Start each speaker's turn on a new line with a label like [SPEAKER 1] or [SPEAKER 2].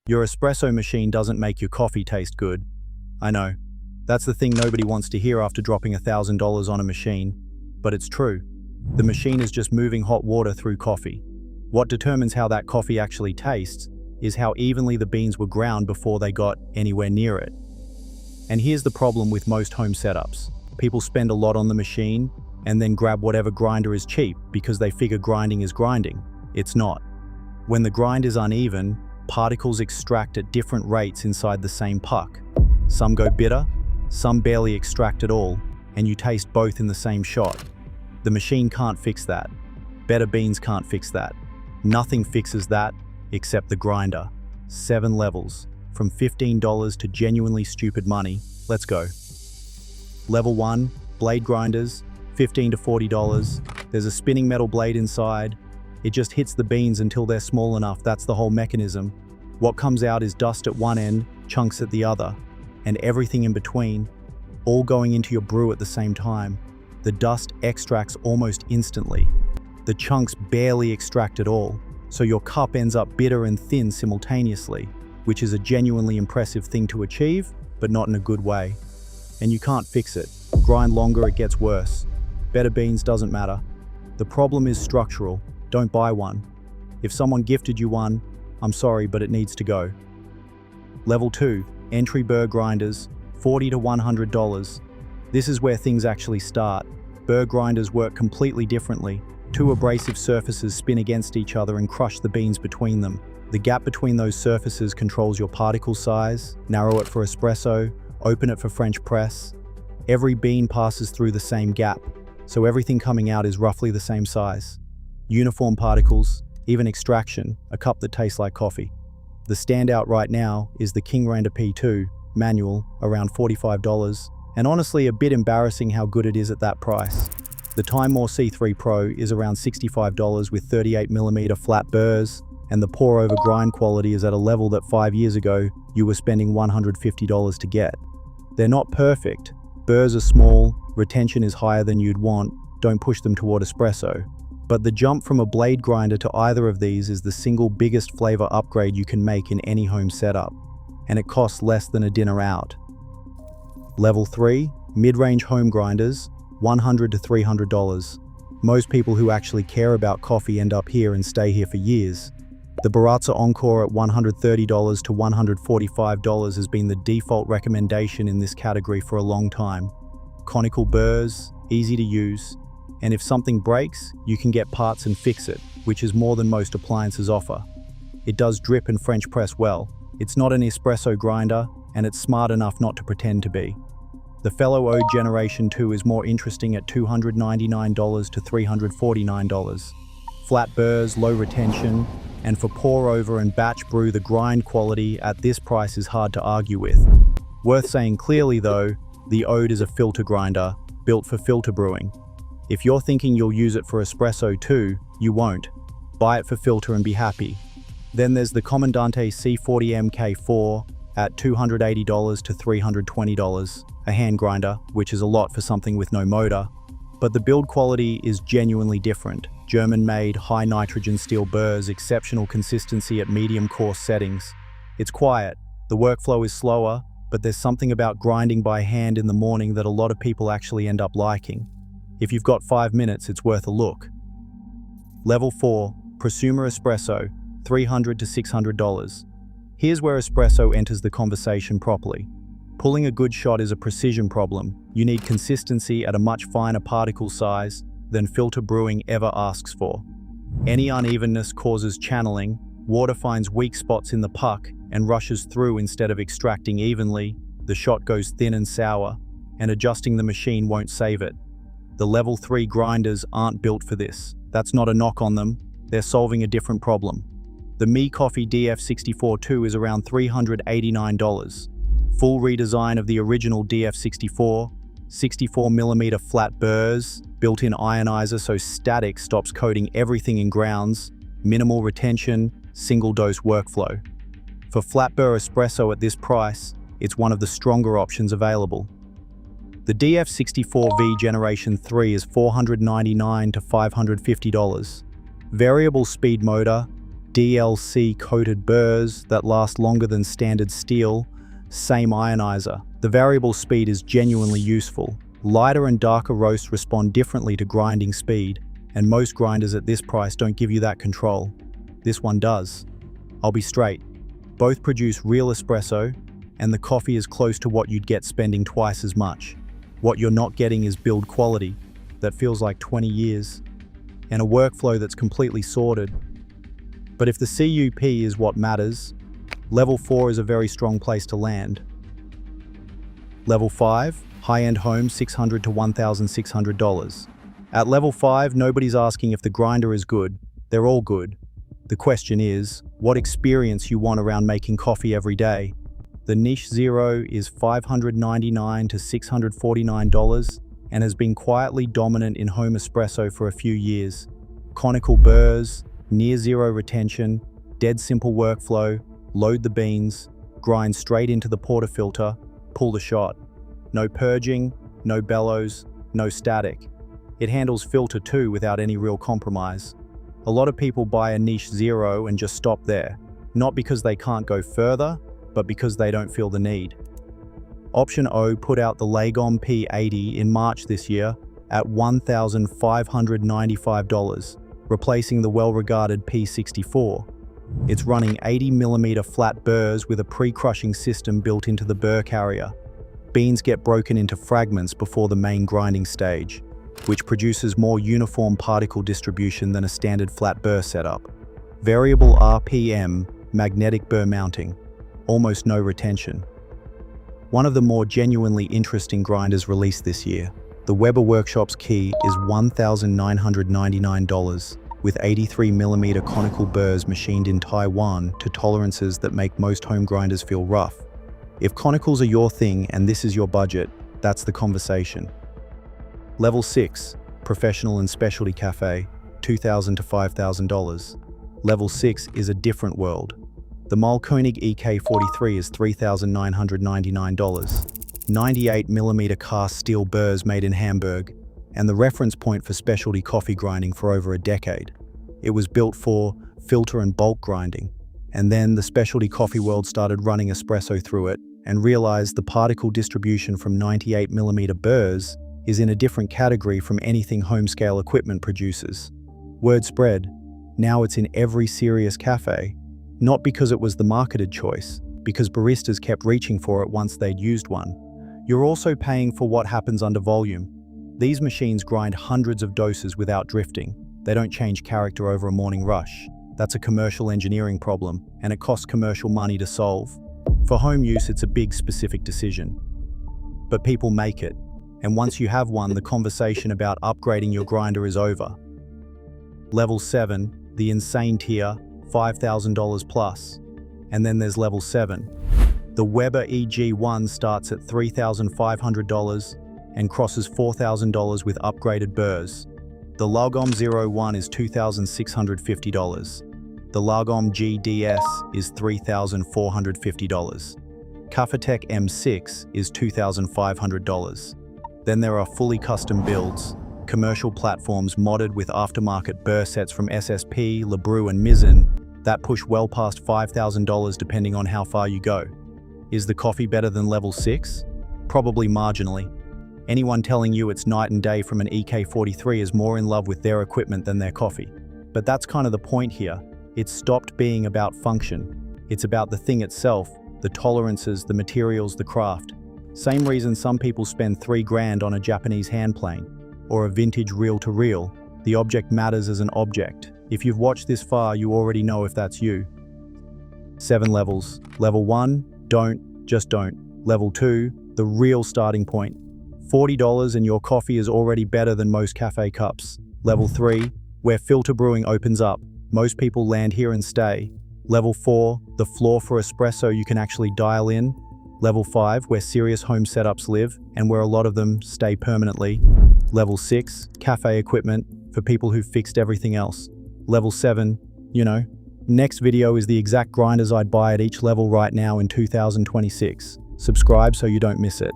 [SPEAKER 1] Your espresso machine doesn't make your coffee taste good. I know. That's the thing nobody wants to hear after dropping $1,000 on a machine. But it's true. The machine is just moving hot water through coffee. What determines how that coffee actually tastes is how evenly the beans were ground before they got anywhere near it. And here's the problem with most home setups. People spend a lot on the machine and then grab whatever grinder is cheap because they figure grinding is grinding. It's not. When the grind is uneven, particles extract at different rates inside the same puck. Some go bitter, some barely extract at all, and you taste both in the same shot. The machine can't fix that. Better beans can't fix that. Nothing fixes that except the grinder. 7 levels, from $15 to genuinely stupid money. Let's go. Level 1, blade grinders, $15 to $40. There's a spinning metal blade inside. It just hits the beans until they're small enough. That's the whole mechanism. What comes out is dust at one end, chunks at the other, and everything in between, all going into your brew at the same time. The dust extracts almost instantly. The chunks barely extract at all, so your cup ends up bitter and thin simultaneously, which is a genuinely impressive thing to achieve, but not in a good way. And you can't fix it. Grind longer, it gets worse. Better beans doesn't matter. The problem is structural. Don't buy one. If someone gifted you one, I'm sorry, but it needs to go. Level 2, entry burr grinders, $40 to $100. This is where things actually start. Burr grinders work completely differently. 2 abrasive surfaces spin against each other and crush the beans between them. The gap between those surfaces controls your particle size, narrow it for espresso, open it for French press. Every bean passes through the same gap, so everything coming out is roughly the same size. Uniform particles, even extraction, a cup that tastes like coffee. The standout right now is the Kingrinder P2, manual, around $45, and honestly a bit embarrassing how good it is at that price. The Timemore C3 Pro is around $65 with 38mm flat burrs, and the pour-over grind quality is at a level that 5 years ago you were spending $150 to get. They're not perfect. Burrs are small, retention is higher than you'd want, don't push them toward espresso. But the jump from a blade grinder to either of these is the single biggest flavor upgrade you can make in any home setup, and it costs less than a dinner out. Level 3, mid-range home grinders, $100 to $300. Most people who actually care about coffee end up here and stay here for years. The Baratza Encore at $130 to $145 has been the default recommendation in this category for a long time. Conical burrs, easy to use, and if something breaks, you can get parts and fix it, which is more than most appliances offer. It does drip and French press well. It's not an espresso grinder, and it's smart enough not to pretend to be. The fellow Ode Generation 2 is more interesting at $299 to $349. Flat burrs, low retention, and for pour-over and batch brew, the grind quality at this price is hard to argue with. Worth saying clearly though, the Ode is a filter grinder, built for filter brewing. If you're thinking you'll use it for espresso too, you won't. Buy it for filter and be happy. Then there's the Comandante C40 MK4 at $280 to $320, a hand grinder, which is a lot for something with no motor. But the build quality is genuinely different. German-made, high nitrogen steel burrs, exceptional consistency at medium coarse settings. It's quiet, the workflow is slower, but there's something about grinding by hand in the morning that a lot of people actually end up liking. If you've got 5 minutes, it's worth a look. Level 4, prosumer espresso, $300 to $600. Here's where espresso enters the conversation properly. Pulling a good shot is a precision problem. You need consistency at a much finer particle size than filter brewing ever asks for. Any unevenness causes channeling, water finds weak spots in the puck and rushes through instead of extracting evenly, the shot goes thin and sour, and adjusting the machine won't save it. The level 3 grinders aren't built for this. That's not a knock on them, they're solving a different problem. The MiiCoffee DF64 II is around $389. Full redesign of the original DF64, 64mm flat burrs, built-in ionizer so static stops coating everything in grounds, minimal retention, single-dose workflow. For flat burr espresso at this price, it's one of the stronger options available. The DF64V Generation 3 is $499 to $550. Variable speed motor, DLC-coated burrs that last longer than standard steel, same ionizer. The variable speed is genuinely useful. Lighter and darker roasts respond differently to grinding speed, and most grinders at this price don't give you that control. This one does. I'll be straight. Both produce real espresso, and the coffee is close to what you'd get spending twice as much. What you're not getting is build quality that feels like 20 years, and a workflow that's completely sorted. But if the CUP is what matters, Level 4 is a very strong place to land. Level 5, high-end home, $600 to $1,600. At Level 5, nobody's asking if the grinder is good. They're all good. The question is, what experience you want around making coffee every day. The Niche Zero is $599 to $649 and has been quietly dominant in home espresso for a few years. Conical burrs, near zero retention, dead simple workflow, load the beans, grind straight into the portafilter, pull the shot. No purging, no bellows, no static. It handles filter too without any real compromise. A lot of people buy a Niche Zero and just stop there, not because they can't go further, but because they don't feel the need. Option O put out the Lagom P80 in March this year at $1,595, replacing the well-regarded P64. It's running 80mm flat burrs with a pre-crushing system built into the burr carrier. Beans get broken into fragments before the main grinding stage, which produces more uniform particle distribution than a standard flat burr setup. Variable RPM, magnetic burr mounting, almost no retention. One of the more genuinely interesting grinders released this year. The Weber Workshop's key is $1,999, with 83mm conical burrs machined in Taiwan to tolerances that make most home grinders feel rough. If conicals are your thing and this is your budget, that's the conversation. Level 6, Professional and Specialty Cafe, $2,000 to $5,000. Level 6 is a different world. The Malkönig EK43 is $3,999, 98mm cast steel burrs made in Hamburg, and the reference point for specialty coffee grinding for over a decade. It was built for filter and bulk grinding, and then the specialty coffee world started running espresso through it and realized the particle distribution from 98mm burrs is in a different category from anything home-scale equipment produces. Word spread, now it's in every serious cafe, not because it was the marketed choice, because baristas kept reaching for it once they'd used one. You're also paying for what happens under volume. These machines grind hundreds of doses without drifting. They don't change character over a morning rush. That's a commercial engineering problem, and it costs commercial money to solve. For home use, it's a big specific decision. But people make it, and once you have one, the conversation about upgrading your grinder is over. Level 7, the insane tier, $5,000 plus. And then there's Level 7. The Weber EG1 starts at $3,500 and crosses $4,000 with upgraded burrs. The Lagom 01 is $2,650. The Lagom GDS is $3,450. Cafetech M6 is $2,500. Then there are fully custom builds, commercial platforms modded with aftermarket burr sets from SSP, Lebrew and Mizzen that push well past $5,000 depending on how far you go. Is the coffee better than Level 6? Probably marginally. Anyone telling you it's night and day from an EK43 is more in love with their equipment than their coffee. But that's kind of the point here. It's stopped being about function. It's about the thing itself, the tolerances, the materials, the craft. Same reason some people spend $3,000 on a Japanese hand plane, or a vintage reel-to-reel. The object matters as an object. If you've watched this far, you already know if that's you. 7 levels. Level 1, don't, just don't. Level 2, the real starting point. $40 and your coffee is already better than most cafe cups. Level 3, where filter brewing opens up. Most people land here and stay. Level 4, the floor for espresso you can actually dial in. Level 5, where serious home setups live and where a lot of them stay permanently. Level 6, cafe equipment for people who've fixed everything else. Level 7, you know. Next video is the exact grinders I'd buy at each level right now in 2026. Subscribe so you don't miss it.